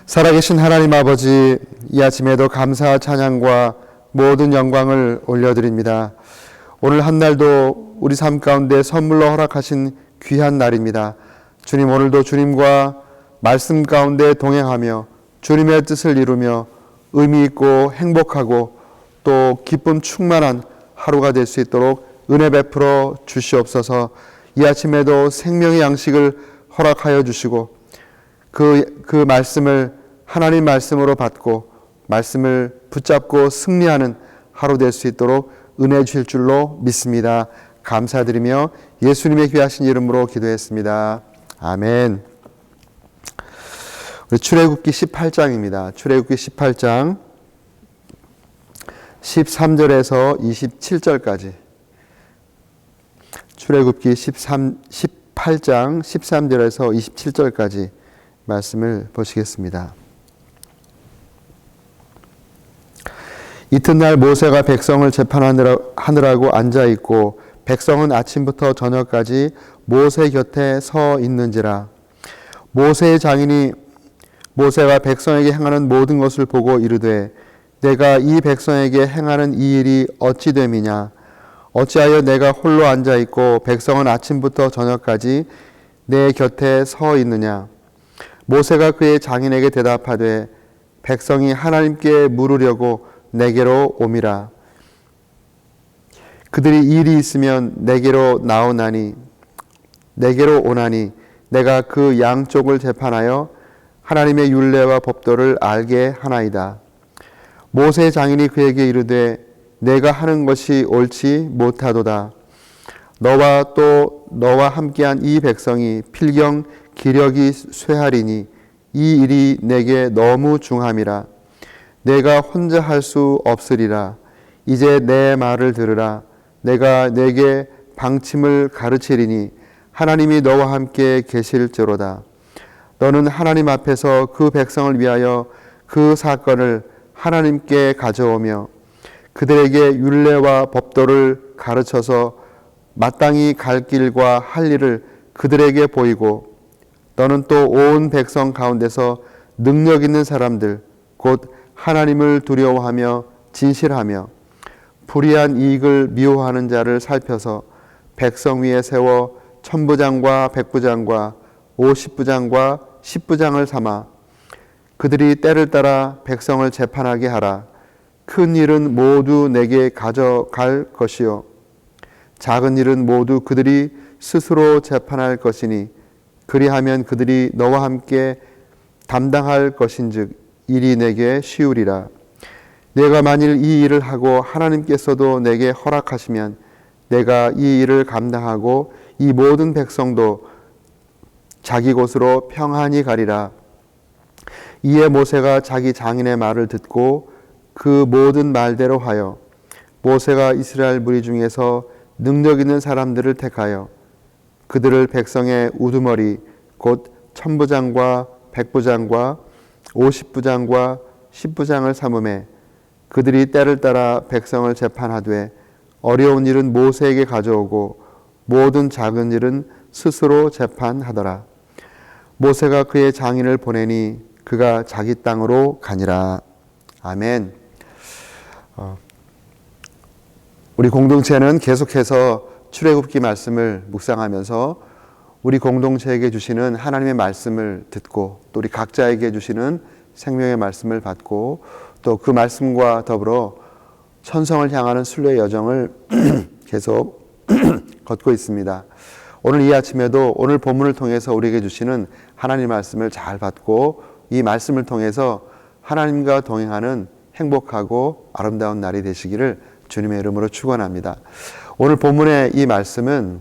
살아계신 하나님 아버지, 이 아침에도 감사와 찬양과 모든 영광을 올려드립니다. 오늘 한 날도 우리 삶 가운데 선물로 허락하신 귀한 날입니다. 주님, 오늘도 주님과 말씀 가운데 동행하며 주님의 뜻을 이루며 의미 있고 행복하고 또 기쁨 충만한 하루가 될 수 있도록 은혜 베풀어 주시옵소서. 이 아침에도 생명의 양식을 허락하여 주시고 그 말씀을 하나님 말씀으로 받고 말씀을 붙잡고 승리하는 하루 될 수 있도록 은혜 주실 줄로 믿습니다. 감사드리며 예수님의 귀하신 이름으로 기도했습니다. 아멘. 우리 출애굽기 18장입니다. 출애굽기 18장 13절에서 27절까지. 출애굽기 18장 13절에서 27절까지 말씀을 보시겠습니다. 이튿날 모세가 백성을 재판하느라고 앉아있고 백성은 아침부터 저녁까지 모세 곁에 서 있는지라. 모세의 장인이 모세가 백성에게 행하는 모든 것을 보고 이르되 내가 이 백성에게 행하는 이 일이 어찌 됨이냐. 어찌하여 내가 홀로 앉아있고 백성은 아침부터 저녁까지 내 곁에 서 있느냐. 모세가 그의 장인에게 대답하되 백성이 하나님께 물으려고 내게로 오미라. 그들이 일이 있으면 내게로 오나니 내가 그 양쪽을 재판하여 하나님의 율례와 법도를 알게 하나이다. 모세의 장인이 그에게 이르되 내가 하는 것이 옳지 못하도다. 너와 함께한 이 백성이 필경 기력이 쇠하리니 이 일이 내게 너무 중함이라. 내가 혼자 할 수 없으리라. 이제 내 말을 들으라. 내가 내게 방침을 가르치리니 하나님이 너와 함께 계실지로다. 너는 하나님 앞에서 그 백성을 위하여 그 사건을 하나님께 가져오며 그들에게 율례와 법도를 가르쳐서 마땅히 갈 길과 할 일을 그들에게 보이고 너는 또 온 백성 가운데서 능력 있는 사람들 곧 하나님을 두려워하며 진실하며 불의한 이익을 미워하는 자를 살펴서 백성 위에 세워 천부장과 백부장과 50부장과 10부장을 삼아 그들이 때를 따라 백성을 재판하게 하라. 큰 일은 모두 내게 가져갈 것이요 작은 일은 모두 그들이 스스로 재판할 것이니 그리하면 그들이 너와 함께 담당할 것인즉 일이 내게 쉬우리라. 내가 만일 이 일을 하고 하나님께서도 내게 허락하시면 내가 이 일을 감당하고 이 모든 백성도 자기 곳으로 평안히 가리라. 이에 모세가 자기 장인의 말을 듣고 그 모든 말대로 하여 모세가 이스라엘 무리 중에서 능력 있는 사람들을 택하여 그들을 백성의 우두머리 곧 천부장과 백부장과 50부장과 10부장을 삼음해 그들이 때를 따라 백성을 재판하되 어려운 일은 모세에게 가져오고 모든 작은 일은 스스로 재판하더라. 모세가 그의 장인을 보내니 그가 자기 땅으로 가니라. 아멘. 우리 공동체는 계속해서 출애굽기 말씀을 묵상하면서 우리 공동체에게 주시는 하나님의 말씀을 듣고 또 우리 각자에게 주시는 생명의 말씀을 받고 또 그 말씀과 더불어 천성을 향하는 순례의 여정을 계속 걷고 있습니다. 오늘 이 아침에도 오늘 본문을 통해서 우리에게 주시는 하나님의 말씀을 잘 받고 이 말씀을 통해서 하나님과 동행하는 행복하고 아름다운 날이 되시기를 주님의 이름으로 축원합니다. 오늘 본문의 이 말씀은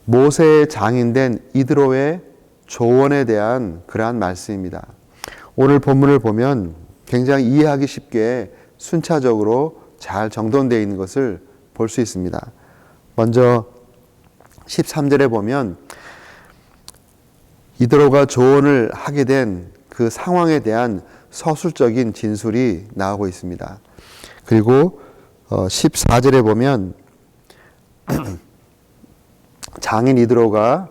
모세의 장인된 이드로의 조언에 대한 그러한 말씀입니다. 오늘 본문을 보면 굉장히 이해하기 쉽게 순차적으로 잘 정돈되어 있는 것을 볼 수 있습니다. 먼저 13절에 보면 이드로가 조언을 하게 된 그 상황에 대한 서술적인 진술이 나오고 있습니다. 그리고 14절에 보면 장인 이드로가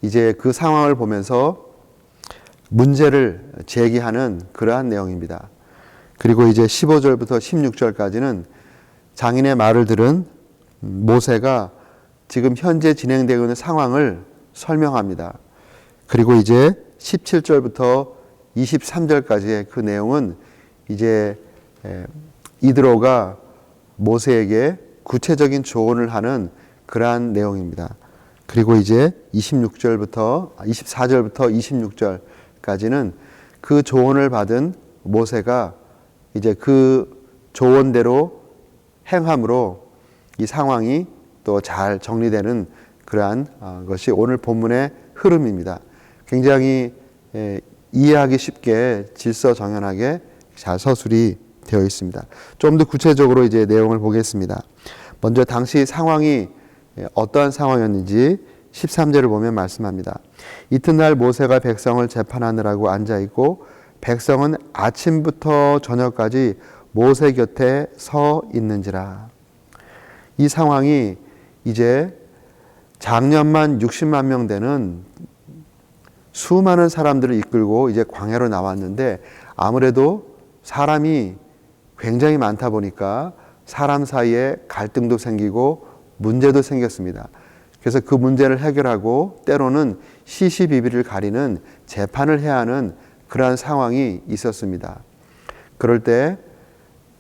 이제 그 상황을 보면서 문제를 제기하는 그러한 내용입니다. 그리고 이제 15절부터 16절까지는 장인의 말을 들은 모세가 지금 현재 진행되고 있는 상황을 설명합니다. 그리고 이제 17절부터 23절까지의 그 내용은 이제 이드로가 모세에게 구체적인 조언을 하는 그러한 내용입니다. 그리고 이제 24절부터 26절까지는 그 조언을 받은 모세가 이제 그 조언대로 행함으로 이 상황이 또 잘 정리되는 그러한 것이 오늘 본문의 흐름입니다. 굉장히 이해하기 쉽게 질서정연하게 잘 서술이 되어 있습니다. 좀 더 구체적으로 이제 내용을 보겠습니다. 먼저 당시 상황이 어떠한 상황이었는지 13절을 보면 말씀합니다. 이튿날 모세가 백성을 재판하느라고 앉아 있고 백성은 아침부터 저녁까지 모세 곁에 서 있는지라. 이 상황이 이제 작년만 60만 명 되는 수많은 사람들을 이끌고 이제 광야로 나왔는데 아무래도 사람이 굉장히 많다 보니까 사람 사이에 갈등도 생기고 문제도 생겼습니다. 그래서 그 문제를 해결하고 때로는 시시비비를 가리는 재판을 해야 하는 그러한 상황이 있었습니다. 그럴 때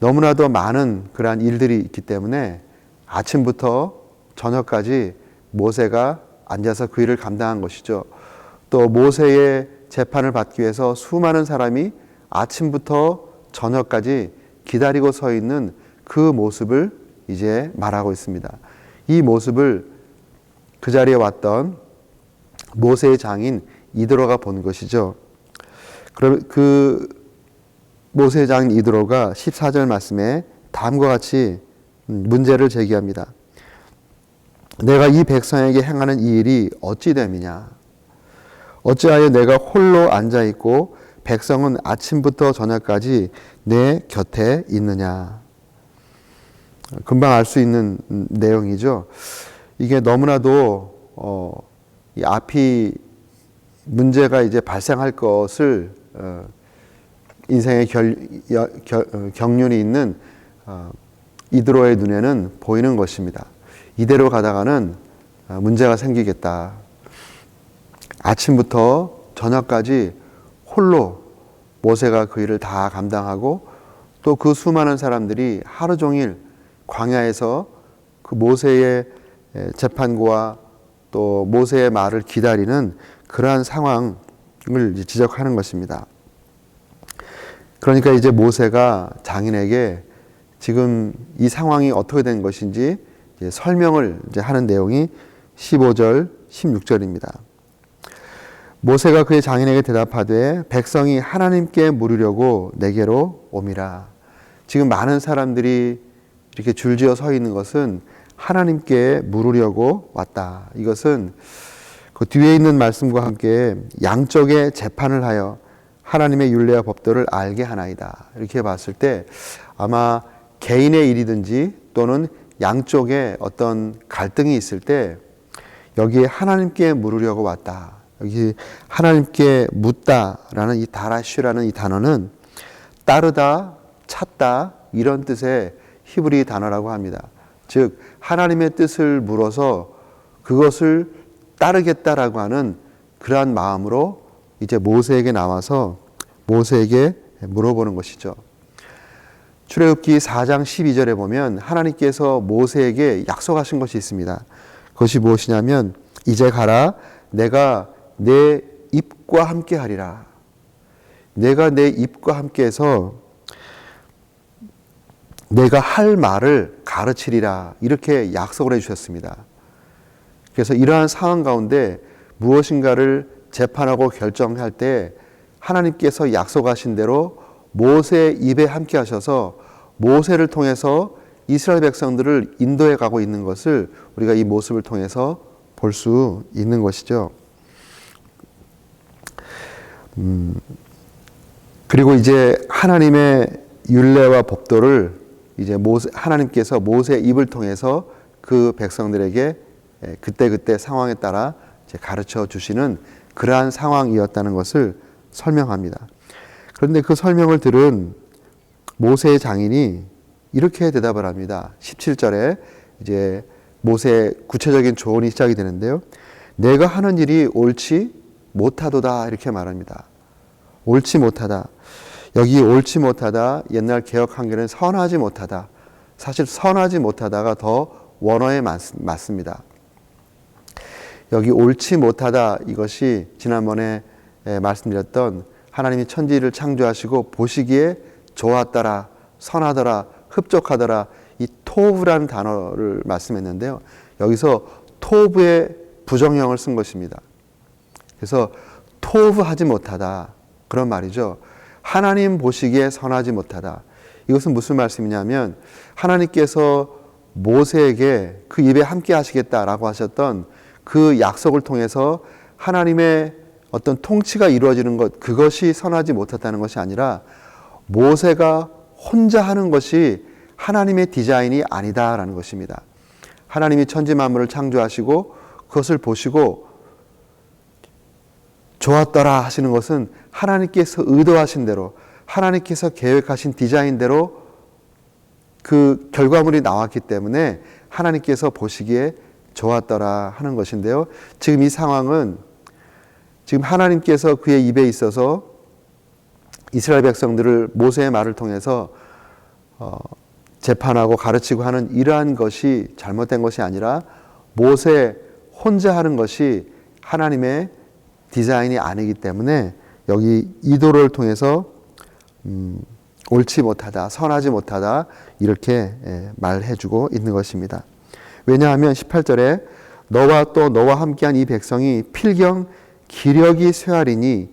너무나도 많은 그러한 일들이 있기 때문에 아침부터 저녁까지 모세가 앉아서 그 일을 감당한 것이죠. 또 모세의 재판을 받기 위해서 수많은 사람이 아침부터 저녁까지 기다리고 서 있는 그 모습을 이제 말하고 있습니다. 이 모습을 그 자리에 왔던 모세의 장인 이드로가 본 것이죠. 그럼 그 모세의 장인 이드로가 14절 말씀에 다음과 같이 문제를 제기합니다. 내가 이 백성에게 행하는 이 일이 어찌 됨이냐? 어찌하여 내가 홀로 앉아있고 백성은 아침부터 저녁까지 내 곁에 있느냐? 금방 알 수 있는 내용이죠. 이게 너무나도 이 앞이 문제가 이제 발생할 것을 인생의 경륜이 있는 이드로의 눈에는 보이는 것입니다. 이대로 가다가는 문제가 생기겠다. 아침부터 저녁까지 홀로 모세가 그 일을 다 감당하고 또 그 수많은 사람들이 하루 종일 광야에서 그 모세의 재판과 또 모세의 말을 기다리는 그러한 상황을 지적하는 것입니다. 그러니까 이제 모세가 장인에게 지금 이 상황이 어떻게 된 것인지 이제 설명을 이제 하는 내용이 15절, 16절입니다. 모세가 그의 장인에게 대답하되 백성이 하나님께 물으려고 내게로 오미라. 지금 많은 사람들이 이렇게 줄지어 서 있는 것은 하나님께 물으려고 왔다. 이것은 그 뒤에 있는 말씀과 함께 양쪽의 재판을 하여 하나님의 율례와 법도를 알게 하나이다. 이렇게 봤을 때 아마 개인의 일이든지 또는 양쪽에 어떤 갈등이 있을 때 여기에 하나님께 물으려고 왔다. 여기 하나님께 묻다라는 이 다라슈라는 이 단어는 따르다, 찾다 이런 뜻의 히브리 단어라고 합니다. 즉 하나님의 뜻을 물어서 그것을 따르겠다라고 하는 그러한 마음으로 이제 모세에게 나와서 모세에게 물어보는 것이죠. 출애굽기 4장 12절에 보면 하나님께서 모세에게 약속하신 것이 있습니다. 그것이 무엇이냐면 이제 가라 내가 내 입과 함께 하리라. 내가 내 입과 함께 해서 내가 할 말을 가르치리라. 이렇게 약속을 해주셨습니다. 그래서 이러한 상황 가운데 무엇인가를 재판하고 결정할 때 하나님께서 약속하신 대로 모세의 입에 함께 하셔서 모세를 통해서 이스라엘 백성들을 인도해 가고 있는 것을 우리가 이 모습을 통해서 볼 수 있는 것이죠. 그리고 이제 하나님의 율례와 법도를 이제 하나님께서 모세의 입을 통해서 그 백성들에게 그때그때 상황에 따라 이제 가르쳐 주시는 그러한 상황이었다는 것을 설명합니다. 그런데 그 설명을 들은 모세의 장인이 이렇게 대답을 합니다. 17절에 이제 모세의 구체적인 조언이 시작이 되는데요. 내가 하는 일이 옳지 못하도다 이렇게 말합니다. 옳지 못하다. 여기 옳지 못하다, 옛날 개역 한글은 선하지 못하다. 사실 선하지 못하다가 더 원어에 맞습니다. 여기 옳지 못하다, 이것이 지난번에 말씀드렸던 하나님이 천지를 창조하시고 보시기에 좋았더라, 선하더라, 흡족하더라, 이 토브라는 단어를 말씀했는데요. 여기서 토브의 부정형을 쓴 것입니다. 그래서 토브하지 못하다, 그런 말이죠. 하나님 보시기에 선하지 못하다. 이것은 무슨 말씀이냐면 하나님께서 모세에게 그 입에 함께 하시겠다라고 하셨던 그 약속을 통해서 하나님의 어떤 통치가 이루어지는 것, 그것이 선하지 못했다는 것이 아니라 모세가 혼자 하는 것이 하나님의 디자인이 아니다라는 것입니다. 하나님이 천지 만물을 창조하시고 그것을 보시고 좋았더라 하시는 것은 하나님께서 의도하신 대로, 하나님께서 계획하신 디자인대로 그 결과물이 나왔기 때문에 하나님께서 보시기에 좋았더라 하는 것인데요. 지금 이 상황은 지금 하나님께서 그의 입에 있어서 이스라엘 백성들을 모세의 말을 통해서 재판하고 가르치고 하는 이러한 것이 잘못된 것이 아니라 모세 혼자 하는 것이 하나님의 디자인이 아니기 때문에 여기 이도를 통해서 옳지 못하다, 선하지 못하다 이렇게 말해주고 있는 것입니다. 왜냐하면 18절에 너와 또 너와 함께한 이 백성이 필경 기력이 쇠하리니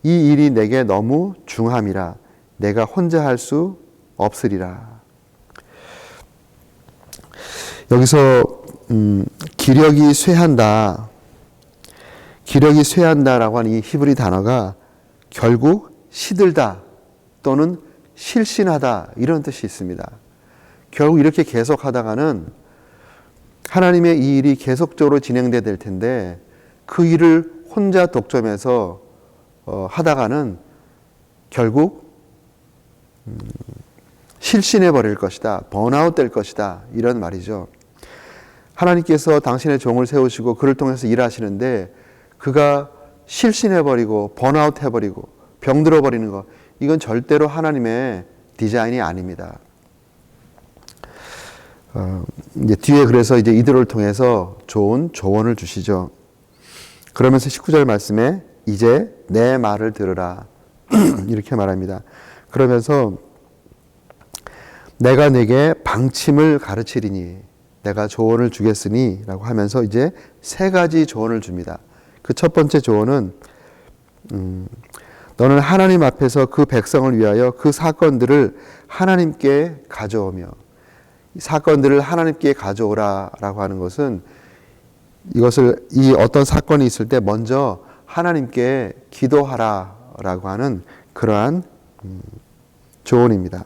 이 일이 내게 너무 중함이라 내가 혼자 할 수 없으리라. 여기서 기력이 쇠한다, 기력이 쇠한다라고 하는 이 히브리 단어가 결국 시들다 또는 실신하다 이런 뜻이 있습니다. 결국 이렇게 계속하다가는 하나님의 이 일이 계속적으로 진행돼야 될 텐데 그 일을 혼자 독점해서 하다가는 결국 실신해 버릴 것이다, 번아웃 될 것이다 이런 말이죠. 하나님께서 당신의 종을 세우시고 그를 통해서 일하시는데 그가 실신해 버리고 번아웃 해버리고 병들어 버리는 것, 이건 절대로 하나님의 디자인이 아닙니다. 이제 뒤에 그래서 이제 이들을 통해서 좋은 조언을 주시죠. 그러면서 19절 말씀에 이제 내 말을 들으라 이렇게 말합니다. 그러면서 내가 내게 방침을 가르치리니 내가 조언을 주겠으니 라고 하면서 이제 세 가지 조언을 줍니다. 그 첫 번째 조언은 너는 하나님 앞에서 그 백성을 위하여 그 사건들을 하나님께 가져오며, 이 사건들을 하나님께 가져오라 라고 하는 것은 이것을 이 어떤 사건이 있을 때 먼저 하나님께 기도하라 라고 하는 그러한 조언입니다.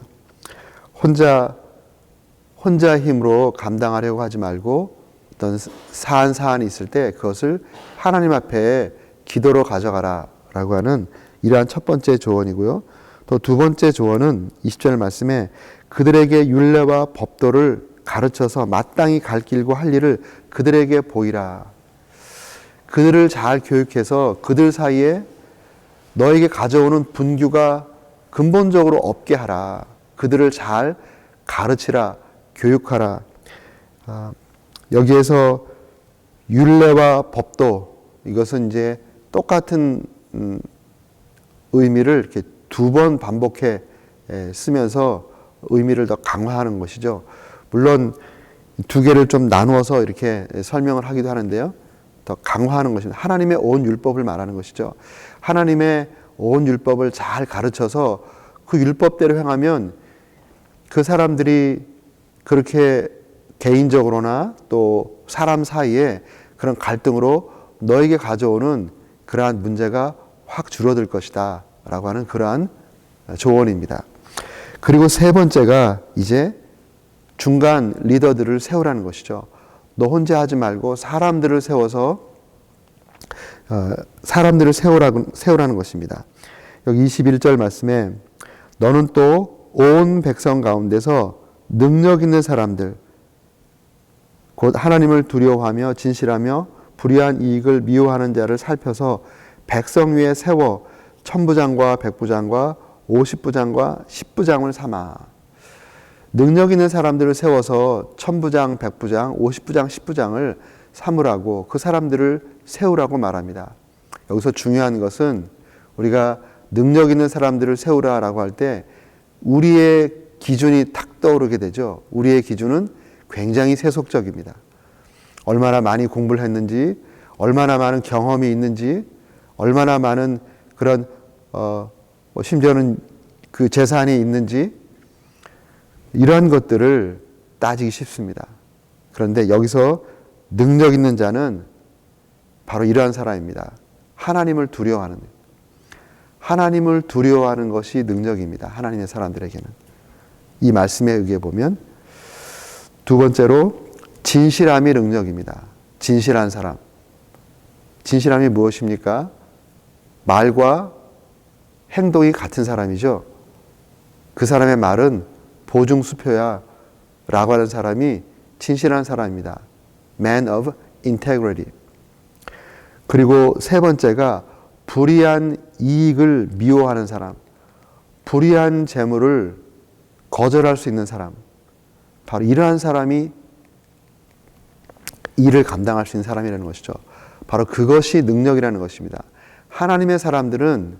혼자 힘으로 감당하려고 하지 말고 어떤 사안이 있을 때 그것을 하나님 앞에 기도로 가져가라 라고 하는 이러한 첫 번째 조언이고요. 또 두 번째 조언은 20절 말씀에 그들에게 율례와 법도를 가르쳐서 마땅히 갈 길고 할 일을 그들에게 보이라. 그들을 잘 교육해서 그들 사이에 너에게 가져오는 분규가 근본적으로 없게 하라. 그들을 잘 가르치라, 교육하라. 여기에서 율례와 법도, 이것은 이제 똑같은 의미를 이렇게 두 번 반복해 쓰면서 의미를 더 강화하는 것이죠. 물론 두 개를 좀 나누어서 이렇게 설명을 하기도 하는데요. 더 강화하는 것입니다. 하나님의 온 율법을 말하는 것이죠. 하나님의 온 율법을 잘 가르쳐서 그 율법대로 행하면 그 사람들이 그렇게 개인적으로나 또 사람 사이에 그런 갈등으로 너에게 가져오는 그러한 문제가 확 줄어들 것이다 라고 하는 그러한 조언입니다. 그리고 세 번째가 이제 중간 리더들을 세우라는 것이죠. 너 혼자 하지 말고 사람들을 세워서 사람들을 세우라는 것입니다. 여기 21절 말씀에 너는 또 온 백성 가운데서 능력 있는 사람들, 곧 하나님을 두려워하며 진실하며 불의한 이익을 미워하는 자를 살펴서 백성 위에 세워 천부장과 백부장과 50부장과 10부장을 삼아. 능력 있는 사람들을 세워서 천부장, 백부장, 50부장, 10부장을 삼으라고, 그 사람들을 세우라고 말합니다. 여기서 중요한 것은 우리가 능력 있는 사람들을 세우라라고 할 때 우리의 기준이 탁 떠오르게 되죠. 우리의 기준은 굉장히 세속적입니다. 얼마나 많이 공부를 했는지, 얼마나 많은 경험이 있는지, 얼마나 많은 그런 심지어는 그 재산이 있는지, 이러한 것들을 따지기 쉽습니다. 그런데 여기서 능력 있는 자는 바로 이러한 사람입니다. 하나님을 두려워하는, 하나님을 두려워하는 것이 능력입니다. 하나님의 사람들에게는. 이 말씀에 의해 보면 두 번째로 진실함이 능력입니다. 진실한 사람. 진실함이 무엇입니까? 말과 행동이 같은 사람이죠. 그 사람의 말은 보증수표야 라고 하는 사람이 진실한 사람입니다. Man of integrity. 그리고 세 번째가 불의한 이익을 미워하는 사람. 불의한 재물을 거절할 수 있는 사람. 바로 이러한 사람이 일을 감당할 수 있는 사람이라는 것이죠. 바로 그것이 능력이라는 것입니다. 하나님의 사람들은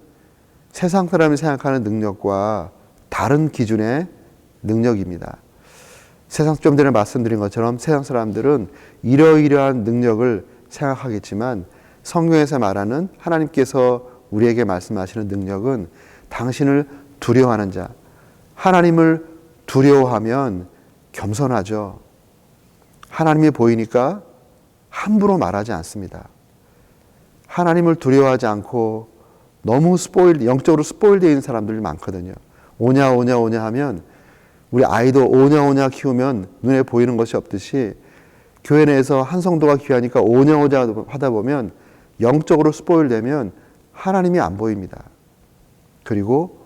세상 사람이 생각하는 능력과 다른 기준의 능력입니다. 좀 전에 말씀드린 것처럼 세상 사람들은 이러이러한 능력을 생각하겠지만 성경에서 말하는 하나님께서 우리에게 말씀하시는 능력은 당신을 두려워하는 자. 하나님을 두려워하면 겸손하죠. 하나님이 보이니까 함부로 말하지 않습니다. 하나님을 두려워하지 않고 너무 영적으로 스포일되어 있는 사람들이 많거든요. 오냐 오냐 오냐 하면 우리 아이도 오냐 오냐 키우면 눈에 보이는 것이 없듯이 교회 내에서 한 성도가 귀하니까 오냐 오냐 하다 보면 영적으로 스포일되면 하나님이 안 보입니다. 그리고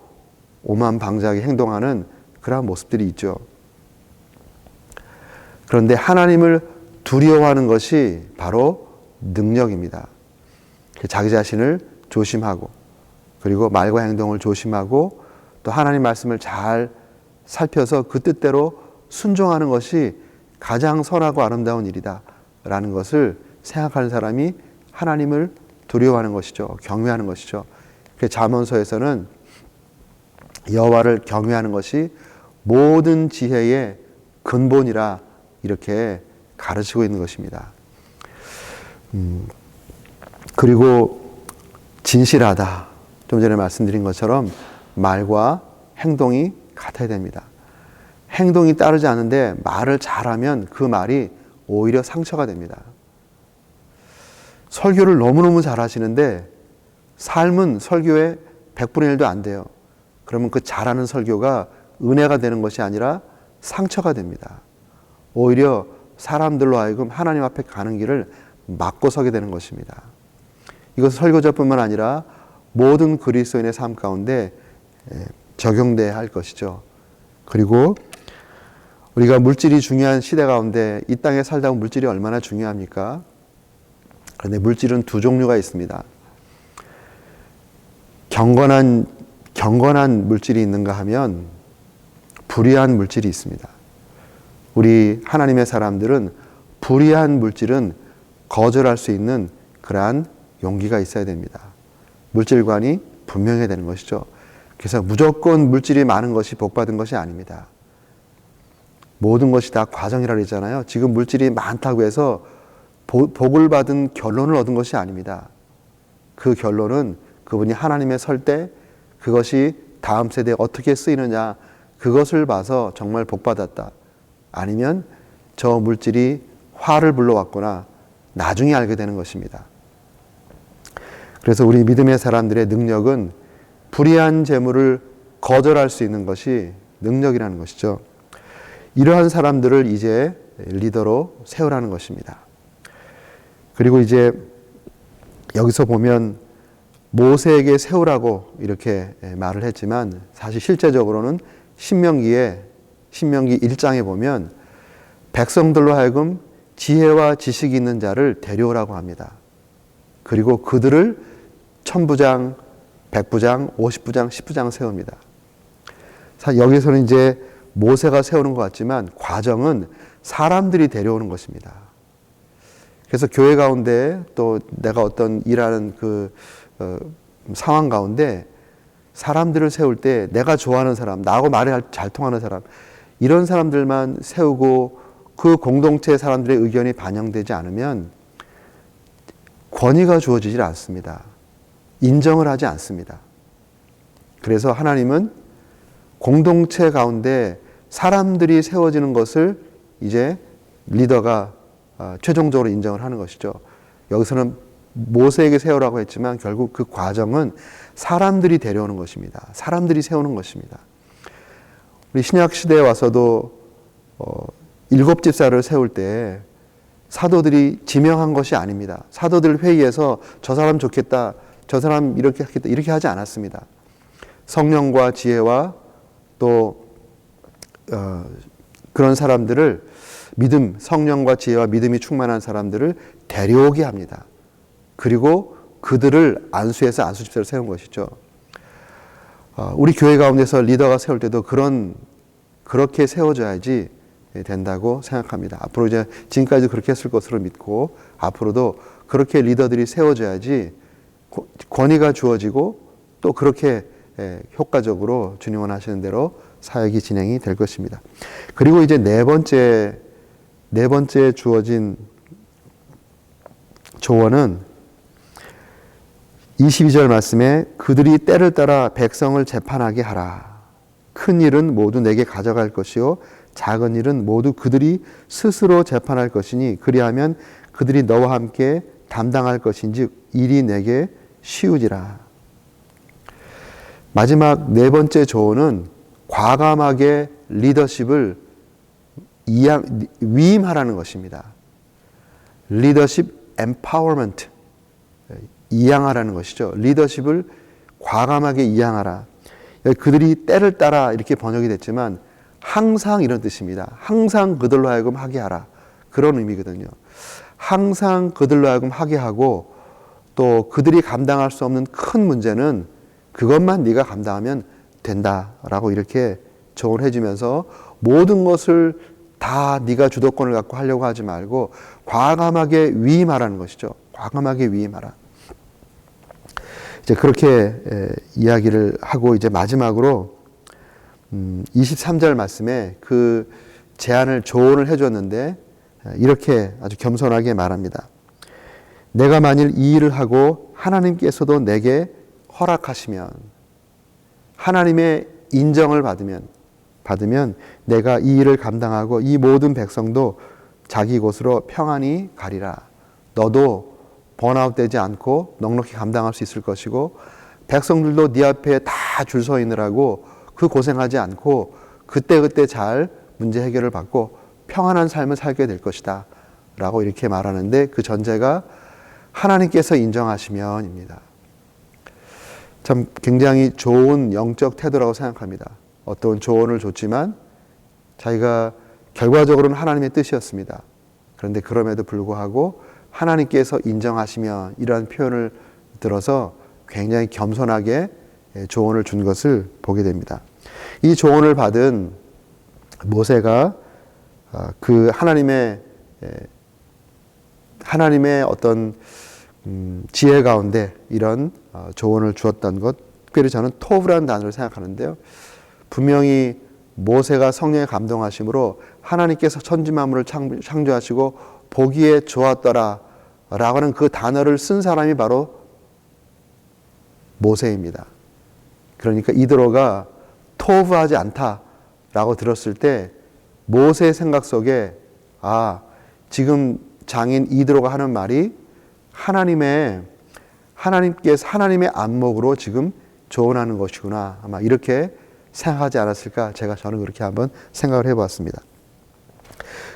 오만방자하게 행동하는 그러한 모습들이 있죠. 그런데 하나님을 두려워하는 것이 바로 능력입니다. 자기 자신을 조심하고 그리고 말과 행동을 조심하고 또 하나님 말씀을 잘 살펴서 그 뜻대로 순종하는 것이 가장 선하고 아름다운 일이다 라는 것을 생각하는 사람이 하나님을 두려워하는 것이죠. 경외하는 것이죠. 잠언서에서는 여호와를 경외하는 것이 모든 지혜의 근본이라 이렇게 가르치고 있는 것입니다. 그리고 진실하다. 좀 전에 말씀드린 것처럼 말과 행동이 같아야 됩니다. 행동이 따르지 않는데 말을 잘하면 그 말이 오히려 상처가 됩니다. 설교를 너무너무 잘하시는데 삶은 설교의 100분의 1도 안 돼요. 그러면 그 잘하는 설교가 은혜가 되는 것이 아니라 상처가 됩니다. 오히려 사람들로 하여금 하나님 앞에 가는 길을 막고 서게 되는 것입니다. 이것은 설교자뿐만 아니라 모든 그리스도인의 삶 가운데 적용돼야 할 것이죠. 그리고 우리가 물질이 중요한 시대 가운데 이 땅에 살다 보면 물질이 얼마나 중요합니까? 그런데 물질은 두 종류가 있습니다. 경건한 물질이 있는가 하면 불의한 물질이 있습니다. 우리 하나님의 사람들은 불의한 물질은 거절할 수 있는 그러한 용기가 있어야 됩니다. 물질관이 분명해야 되는 것이죠. 그래서 무조건 물질이 많은 것이 복받은 것이 아닙니다. 모든 것이 다 과정이라고 했잖아요. 지금 물질이 많다고 해서 복을 받은 결론을 얻은 것이 아닙니다. 그 결론은 그분이 하나님의 설 때 그것이 다음 세대에 어떻게 쓰이느냐 그것을 봐서 정말 복받았다. 아니면 저 물질이 화를 불러왔거나 나중에 알게 되는 것입니다. 그래서 우리 믿음의 사람들의 능력은 불의한 재물을 거절할 수 있는 것이 능력이라는 것이죠. 이러한 사람들을 이제 리더로 세우라는 것입니다. 그리고 이제 여기서 보면 모세에게 세우라고 이렇게 말을 했지만 사실 실제적으로는 신명기 1장에 보면 백성들로 하여금 지혜와 지식이 있는 자를 데려오라고 합니다. 그리고 그들을 1000부장, 100부장, 50부장, 10부장 세웁니다. 여기서는 이제 모세가 세우는 것 같지만 과정은 사람들이 데려오는 것입니다. 그래서 교회 가운데 또 내가 어떤 일하는 상황 가운데 사람들을 세울 때 내가 좋아하는 사람, 나하고 말이 잘 통하는 사람, 이런 사람들만 세우고 그 공동체 사람들의 의견이 반영되지 않으면 권위가 주어지질 않습니다. 인정을 하지 않습니다. 그래서 하나님은 공동체 가운데 사람들이 세워지는 것을 이제 리더가 최종적으로 인정을 하는 것이죠. 여기서는 모세에게 세우라고 했지만 결국 그 과정은 사람들이 데려오는 것입니다. 사람들이 세우는 것입니다. 우리 신약 시대에 와서도 7 집사를 세울 때 사도들이 지명한 것이 아닙니다. 사도들 회의에서 저 사람 좋겠다, 저 사람 이렇게 하겠다 이렇게 하지 않았습니다. 성령과 지혜와 또 그런 사람들을 성령과 지혜와 믿음이 충만한 사람들을 데려오게 합니다. 그리고 그들을 안수해서 안수 집사를 세운 것이죠. 우리 교회 가운데서 리더가 세울 때도 그렇게 세워져야지 된다고 생각합니다. 앞으로 이제 지금까지 그렇게 했을 것으로 믿고 앞으로도 그렇게 리더들이 세워져야지 권위가 주어지고 또 그렇게 효과적으로 주님 원하시는 대로 사역이 진행이 될 것입니다. 그리고 이제 네 번째 주어진 조언은 22절 말씀에 그들이 때를 따라 백성을 재판하게 하라. 큰 일은 모두 내게 가져갈 것이요 작은 일은 모두 그들이 스스로 재판할 것이니 그리하면 그들이 너와 함께 담당할 것인즉 일이 내게 쉬우지라. 마지막 네 번째 조언은 과감하게 리더십을 위임하라는 것입니다. 리더십 empowerment, 이양하라는 것이죠. 리더십을 과감하게 이양하라. 그들이 때를 따라 이렇게 번역이 됐지만 항상 이런 뜻입니다. 항상 그들로 하여금 하게 하라. 그런 의미거든요. 항상 그들로 하여금 하게 하고 또 그들이 감당할 수 없는 큰 문제는 그것만 네가 감당하면 된다라고 이렇게 조언해 주면서 모든 것을 다 네가 주도권을 갖고 하려고 하지 말고 과감하게 위임하라는 것이죠. 과감하게 위임하라. 이제 그렇게 이야기를 하고 이제 마지막으로 23절 말씀에 그 조언을 해줬는데 이렇게 아주 겸손하게 말합니다. 내가 만일 이 일을 하고 하나님께서도 내게 허락하시면 하나님의 인정을 받으면 내가 이 일을 감당하고 이 모든 백성도 자기 곳으로 평안히 가리라. 너도 번아웃 되지 않고 넉넉히 감당할 수 있을 것이고 백성들도 네 앞에 다 줄 서 있느라고 그 고생하지 않고 그때그때 잘 문제 해결을 받고 평안한 삶을 살게 될 것이다 라고 이렇게 말하는데 그 전제가 하나님께서 인정하시면입니다. 참 굉장히 좋은 영적 태도라고 생각합니다. 어떤 조언을 줬지만 자기가 결과적으로는 하나님의 뜻이었습니다. 그런데 그럼에도 불구하고 하나님께서 인정하시면 이러한 표현을 들어서 굉장히 겸손하게 조언을 준 것을 보게 됩니다. 이 조언을 받은 모세가 그 하나님의 어떤 지혜 가운데 이런 조언을 주었던 것, 특별히 저는 토브라는 단어를 생각하는데요. 분명히 모세가 성령에 감동하심으로 하나님께서 천지 만물을 창조하시고 보기에 좋았더라 라고 하는 그 단어를 쓴 사람이 바로 모세입니다. 그러니까 이드로가 토브하지 않다라고 들었을 때 모세의 생각 속에 지금 장인 이드로가 하는 말이 하나님의 안목으로 지금 조언하는 것이구나. 아마 이렇게 생각하지 않았을까? 저는 그렇게 한번 생각을 해봤습니다.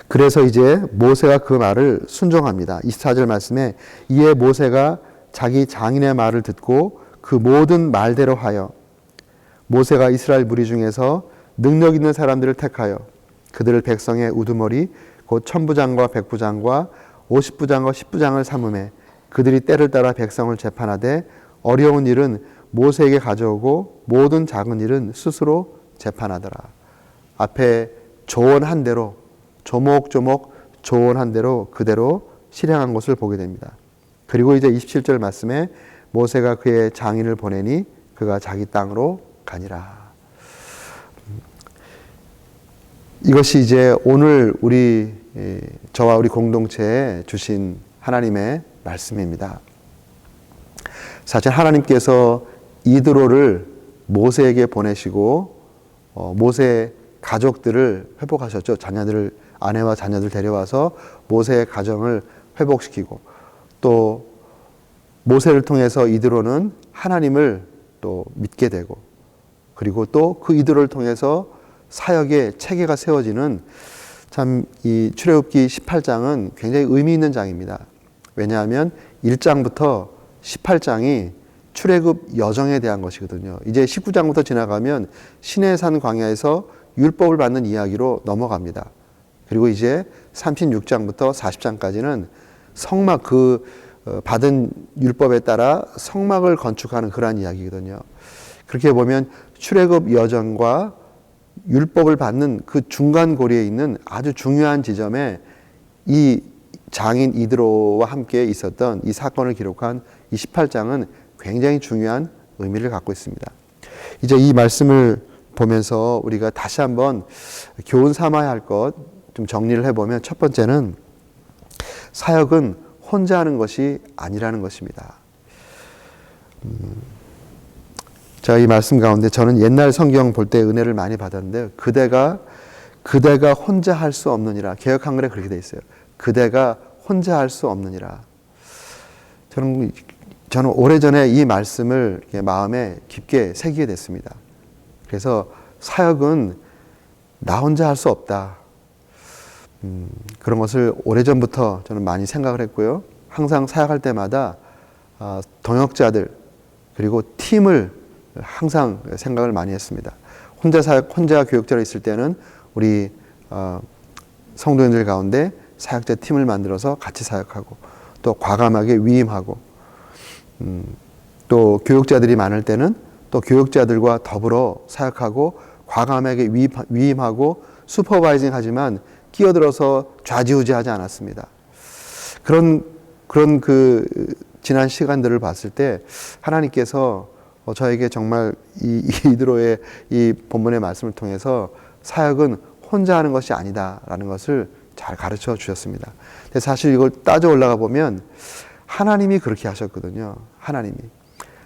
그래서 이제 모세가 그 말을 순종합니다. 24절 말씀에 이에 모세가 자기 장인의 말을 듣고 그 모든 말대로 하여 모세가 이스라엘 무리 중에서 능력 있는 사람들을 택하여 그들을 백성의 우두머리 곧 천부장과 백부장과 50부장과 10부장을 삼음해 그들이 때를 따라 백성을 재판하되 어려운 일은 모세에게 가져오고 모든 작은 일은 스스로 재판하더라. 앞에 조언한 대로 조목조목 조언한 대로 그대로 실행한 것을 보게 됩니다. 그리고 이제 27절 말씀에 모세가 그의 장인을 보내니 그가 자기 땅으로 가니라. 이것이 이제 오늘 저와 우리 공동체에 주신 하나님의 말씀입니다. 사실 하나님께서 이드로를 모세에게 보내시고 모세 가족들을 회복하셨죠. 아내와 자녀들 데려와서 모세의 가정을 회복시키고 또 모세를 통해서 이드로는 하나님을 또 믿게 되고 그리고 또 그 이드로를 통해서 사역의 체계가 세워지는 참 이 출애굽기 18장은 굉장히 의미 있는 장입니다. 왜냐하면 1장부터 18장이 출애굽 여정에 대한 것이거든요. 이제 19장부터 지나가면 시내산 광야에서 율법을 받는 이야기로 넘어갑니다. 그리고 이제 36장부터 40장까지는 성막 받은 율법에 따라 성막을 건축하는 그러한 이야기거든요. 그렇게 보면 출애굽 여정과 율법을 받는 그 중간 고리에 있는 아주 중요한 지점에 이 장인 이드로와 함께 있었던 이 사건을 기록한 이 18장은 굉장히 중요한 의미를 갖고 있습니다. 이제 이 말씀을 보면서 우리가 다시 한번 교훈 삼아야 할 것 좀 정리를 해보면 첫 번째는 사역은 혼자 하는 것이 아니라는 것입니다. 제가 이 말씀 가운데 저는 옛날 성경 볼 때 은혜를 많이 받았는데 그대가 혼자 할 수 없느니라. 개역 한글에 그렇게 돼 있어요. 그대가 혼자 할 수 없느니라. 저는 오래전에 이 말씀을 마음에 깊게 새기게 됐습니다. 그래서 사역은 나 혼자 할 수 없다. 그런 것을 오래전부터 저는 많이 생각을 했고요. 항상 사역할 때마다 동역자들 그리고 팀을 항상 생각을 많이 했습니다. 혼자 교육자로 있을 때는 우리 성도님들 가운데 사역자 팀을 만들어서 같이 사역하고 또 과감하게 위임하고 또 교육자들이 많을 때는 또 교육자들과 더불어 사역하고 과감하게 위임하고 슈퍼바이징 하지만 끼어들어서 좌지우지하지 않았습니다. 그런 지난 시간들을 봤을 때 하나님께서 저에게 정말 이드로의 이 본문의 말씀을 통해서 사역은 혼자 하는 것이 아니다라는 것을 잘 가르쳐 주셨습니다. 근데 사실 이걸 따져 올라가 보면 하나님이 그렇게 하셨거든요.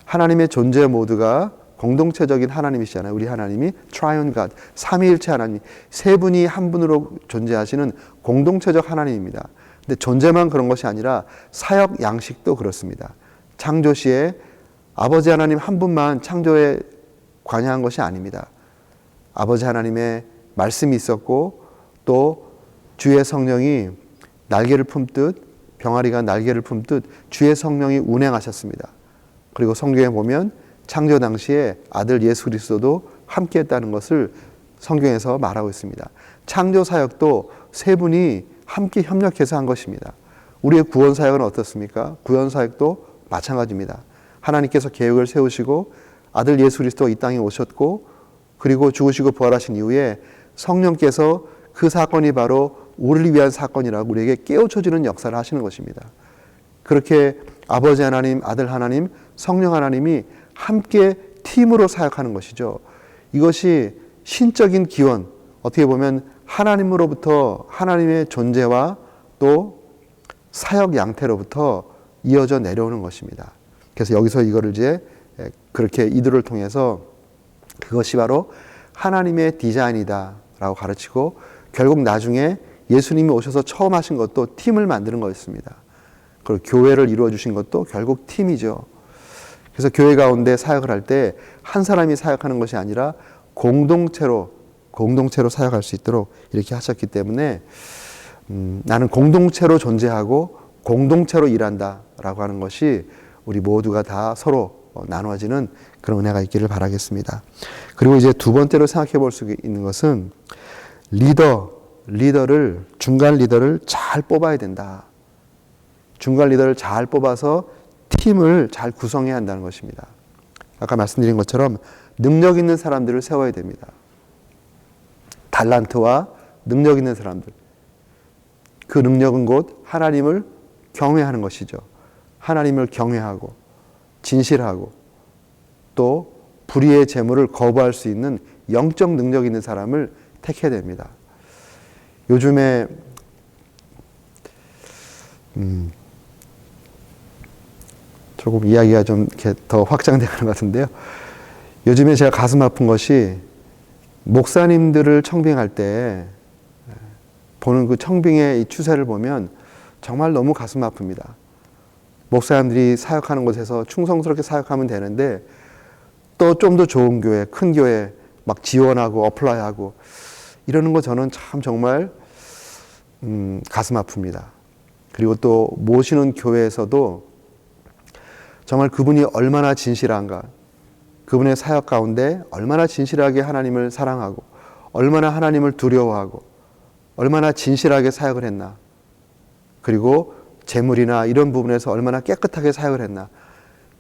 하나님의 존재 모두가 공동체적인 하나님이시잖아요. 우리 하나님이 Triune God, 삼위일체 하나님, 세 분이 한 분으로 존재하시는 공동체적 하나님입니다. 근데 존재만 그런 것이 아니라 사역 양식도 그렇습니다. 창조 시에 아버지 하나님 한 분만 창조에 관여한 것이 아닙니다. 아버지 하나님의 말씀이 있었고 또 주의 성령이 날개를 품듯 병아리가 날개를 품듯 주의 성령이 운행하셨습니다. 그리고 성경에 보면 창조 당시에 아들 예수 그리스도도 함께했다는 것을 성경에서 말하고 있습니다. 창조 사역도 세 분이 함께 협력해서 한 것입니다. 우리의 구원 사역은 어떻습니까? 구원 사역도 마찬가지입니다. 하나님께서 계획을 세우시고 아들 예수 그리스도가 이 땅에 오셨고 그리고 죽으시고 부활하신 이후에 성령께서 그 사건이 바로 우리를 위한 사건이라고 우리에게 깨우쳐주는 역사를 하시는 것입니다. 그렇게 아버지 하나님, 아들 하나님, 성령 하나님이 함께 팀으로 사역하는 것이죠. 이것이 신적인 기원, 어떻게 보면 하나님으로부터 하나님의 존재와 또 사역 양태로부터 이어져 내려오는 것입니다. 그래서 여기서 이거를 이제 그렇게 이들을 통해서 그것이 바로 하나님의 디자인이다라고 가르치고 결국 나중에 예수님이 오셔서 처음 하신 것도 팀을 만드는 거였습니다. 그리고 교회를 이루어 주신 것도 결국 팀이죠. 그래서 교회 가운데 사역을 할 때 한 사람이 사역하는 것이 아니라 공동체로 사역할 수 있도록 이렇게 하셨기 때문에 나는 공동체로 존재하고 공동체로 일한다라고 하는 것이 우리 모두가 다 서로 나눠지는 그런 은혜가 있기를 바라겠습니다. 그리고 이제 두 번째로 생각해 볼 수 있는 것은 중간 리더를 잘 뽑아야 된다. 중간 리더를 잘 뽑아서 팀을 잘 구성해야 한다는 것입니다. 아까 말씀드린 것처럼 능력 있는 사람들을 세워야 됩니다. 달란트와 능력 있는 사람들. 그 능력은 곧 하나님을 경외하는 것이죠. 하나님을 경외하고 진실하고 또 불의의 재물을 거부할 수 있는 영적 능력 있는 사람을 택해야 됩니다. 요즘에 조금 이야기가 좀 이렇게 더 확장되는 것 같은데요. 요즘에 제가 가슴 아픈 것이 목사님들을 청빙할 때 보는 그 청빙의 이 추세를 보면 정말 너무 가슴 아픕니다. 목사님들이 사역하는 곳에서 충성스럽게 사역하면 되는데 또 좀 더 좋은 교회, 큰 교회 막 지원하고 어플라이하고 이러는 거 저는 참 정말 가슴 아픕니다. 그리고 또 모시는 교회에서도 정말 그분이 얼마나 진실한가, 그분의 사역 가운데 얼마나 진실하게 하나님을 사랑하고 얼마나 하나님을 두려워하고 얼마나 진실하게 사역을 했나, 그리고 재물이나 이런 부분에서 얼마나 깨끗하게 사역을 했나,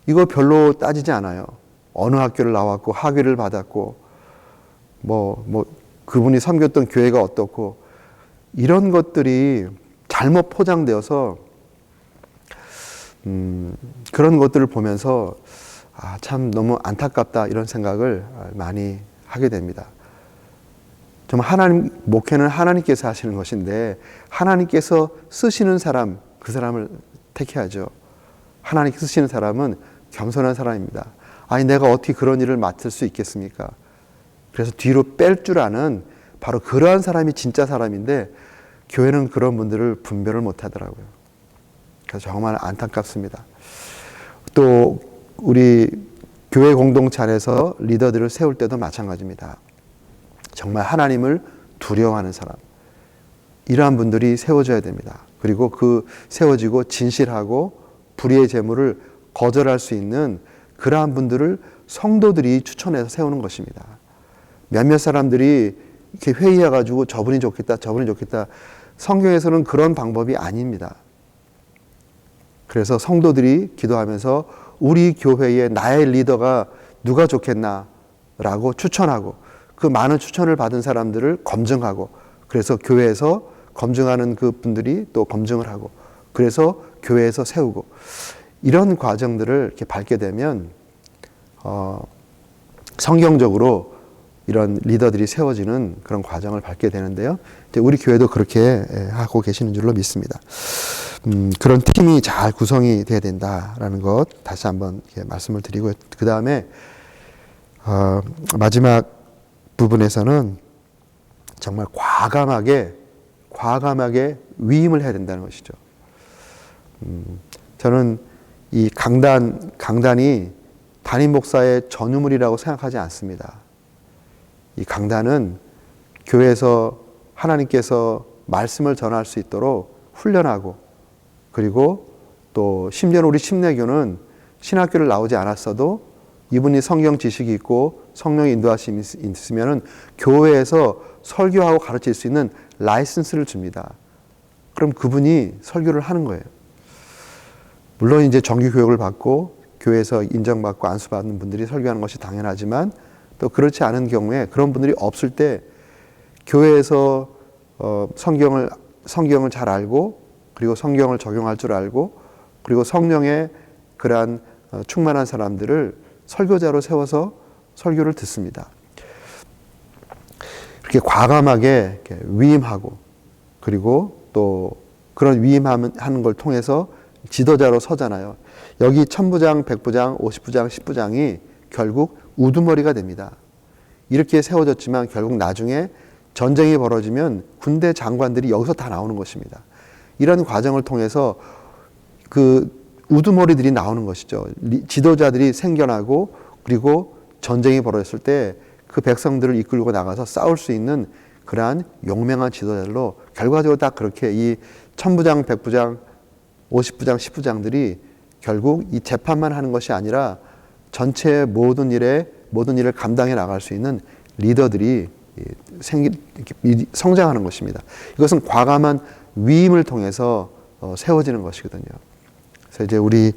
이거 별로 따지지 않아요. 어느 학교를 나왔고 학위를 받았고 그분이 섬겼던 교회가 어떻고, 이런 것들이 잘못 포장되어서 그런 것들을 보면서 참 너무 안타깝다 이런 생각을 많이 하게 됩니다. 정말 목회는 하나님께서 하시는 것인데 하나님께서 쓰시는 사람, 그 사람을 택해야죠. 하나님께서 쓰시는 사람은 겸손한 사람입니다. 아니 내가 어떻게 그런 일을 맡을 수 있겠습니까? 그래서 뒤로 뺄 줄 아는 바로 그러한 사람이 진짜 사람인데 교회는 그런 분들을 분별을 못 하더라고요. 그래서 정말 안타깝습니다. 또 우리 교회 공동체 안에서 리더들을 세울 때도 마찬가지입니다. 정말 하나님을 두려워하는 사람, 이러한 분들이 세워져야 됩니다. 그리고 그 세워지고 진실하고 불의의 재물을 거절할 수 있는 그러한 분들을 성도들이 추천해서 세우는 것입니다. 몇몇 사람들이 이렇게 회의해가지고 저분이 좋겠다, 저분이 좋겠다. 성경에서는 그런 방법이 아닙니다. 그래서 성도들이 기도하면서 우리 교회에 나의 리더가 누가 좋겠나라고 추천하고, 그 많은 추천을 받은 사람들을 검증하고, 그래서 교회에서 검증하는 그 분들이 또 검증을 하고, 그래서 교회에서 세우고, 이런 과정들을 이렇게 밟게 되면 성경적으로 이런 리더들이 세워지는 그런 과정을 밟게 되는데요. 이제 우리 교회도 그렇게 하고 계시는 줄로 믿습니다. 그런 팀이 잘 구성이 돼야 된다라는 것 다시 한번 이렇게 말씀을 드리고, 그 다음에 마지막 부분에서는 정말 과감하게 위임을 해야 된다는 것이죠. 저는 이 강단이 담임 목사의 전유물이라고 생각하지 않습니다. 이 강단은 교회에서 하나님께서 말씀을 전할 수 있도록 훈련하고, 그리고 또 심지어 우리 심내교는 신학교를 나오지 않았어도 이분이 성경 지식이 있고 성령의 인도하심이 있으면 교회에서 설교하고 가르칠 수 있는 라이선스를 줍니다. 그럼 그분이 설교를 하는 거예요. 물론 이제 정규 교육을 받고 교회에서 인정받고 안수받는 분들이 설교하는 것이 당연하지만, 또 그렇지 않은 경우에 그런 분들이 없을 때 교회에서 성경을 잘 알고, 그리고 성경을 적용할 줄 알고, 그리고 성령의 그러한 충만한 사람들을 설교자로 세워서 설교를 듣습니다. 이렇게 과감하게 이렇게 위임하고, 그리고 또 그런 위임하는 걸 통해서 지도자로 서잖아요. 여기 1000부장, 100부장, 50부장, 10부장이 결국 우두머리가 됩니다. 이렇게 세워졌지만 결국 나중에 전쟁이 벌어지면 군대 장관들이 여기서 다 나오는 것입니다. 이런 과정을 통해서 그 우두머리들이 나오는 것이죠. 지도자들이 생겨나고, 그리고 전쟁이 벌어졌을 때 그 백성들을 이끌고 나가서 싸울 수 있는 그러한 용맹한 지도자들로, 결과적으로 딱 그렇게 이 1000부장, 100부장, 50부장, 10부장들이 결국 이 재판만 하는 것이 아니라 전체 모든 일을 감당해 나갈 수 있는 리더들이 성장하는 것입니다. 이것은 과감한 위임을 통해서 세워지는 것이거든요. 그래서 이제 우리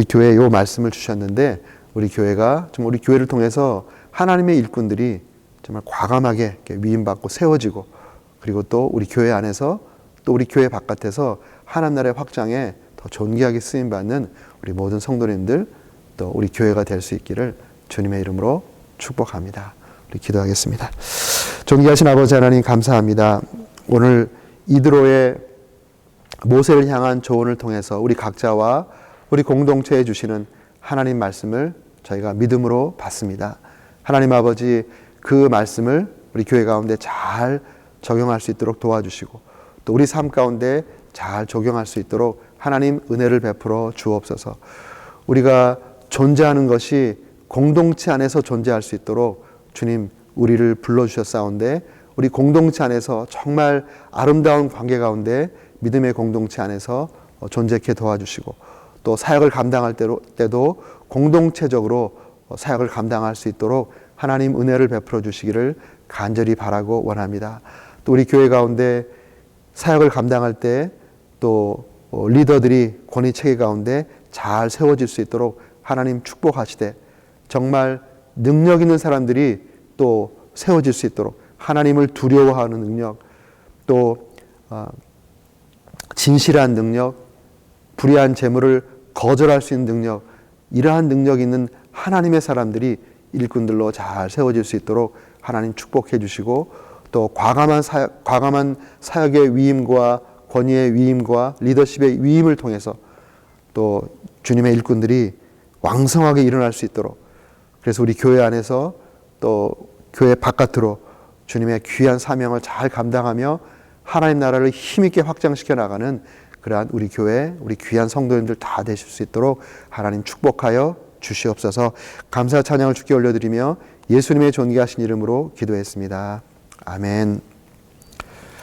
교회에 이 말씀을 주셨는데, 우리 교회가 정말 우리 교회를 통해서 하나님의 일꾼들이 정말 과감하게 위임받고 세워지고, 그리고 또 우리 교회 안에서 또 우리 교회 바깥에서 하나님 나라의 확장에 더 존귀하게 쓰임받는 우리 모든 성도님들, 또 우리 교회가 될 수 있기를 주님의 이름으로 축복합니다. 우리 기도하겠습니다. 존귀하신 아버지 하나님, 감사합니다. 오늘 이드로의 모세를 향한 조언을 통해서 우리 각자와 우리 공동체에 주시는 하나님 말씀을 저희가 믿음으로 받습니다. 하나님 아버지, 그 말씀을 우리 교회 가운데 잘 적용할 수 있도록 도와주시고, 또 우리 삶 가운데 잘 적용할 수 있도록 하나님 은혜를 베풀어 주옵소서. 우리가 존재하는 것이 공동체 안에서 존재할 수 있도록 주님 우리를 불러주셨사온데, 우리 공동체 안에서 정말 아름다운 관계 가운데 믿음의 공동체 안에서 존재케 도와주시고, 또 사역을 감당할 때도 공동체적으로 사역을 감당할 수 있도록 하나님 은혜를 베풀어 주시기를 간절히 바라고 원합니다. 또 우리 교회 가운데 사역을 감당할 때 또 리더들이 권위 체계 가운데 잘 세워질 수 있도록 하나님 축복하시되, 정말 능력 있는 사람들이 또 세워질 수 있도록 하나님을 두려워하는 능력, 또 진실한 능력, 불의한 재물을 거절할 수 있는 능력, 이러한 능력 있는 하나님의 사람들이 일꾼들로 잘 세워질 수 있도록 하나님 축복해 주시고, 또 과감한 사역의 위임과 권위의 위임과 리더십의 위임을 통해서 또 주님의 일꾼들이 왕성하게 일어날 수 있도록, 그래서 우리 교회 안에서 또 교회 바깥으로 주님의 귀한 사명을 잘 감당하며 하나님 나라를 힘있게 확장시켜 나가는 그러한 우리 교회, 우리 귀한 성도님들 다 되실 수 있도록 하나님 축복하여 주시옵소서. 감사 찬양을 주께 올려드리며 예수님의 존귀하신 이름으로 기도했습니다. 아멘.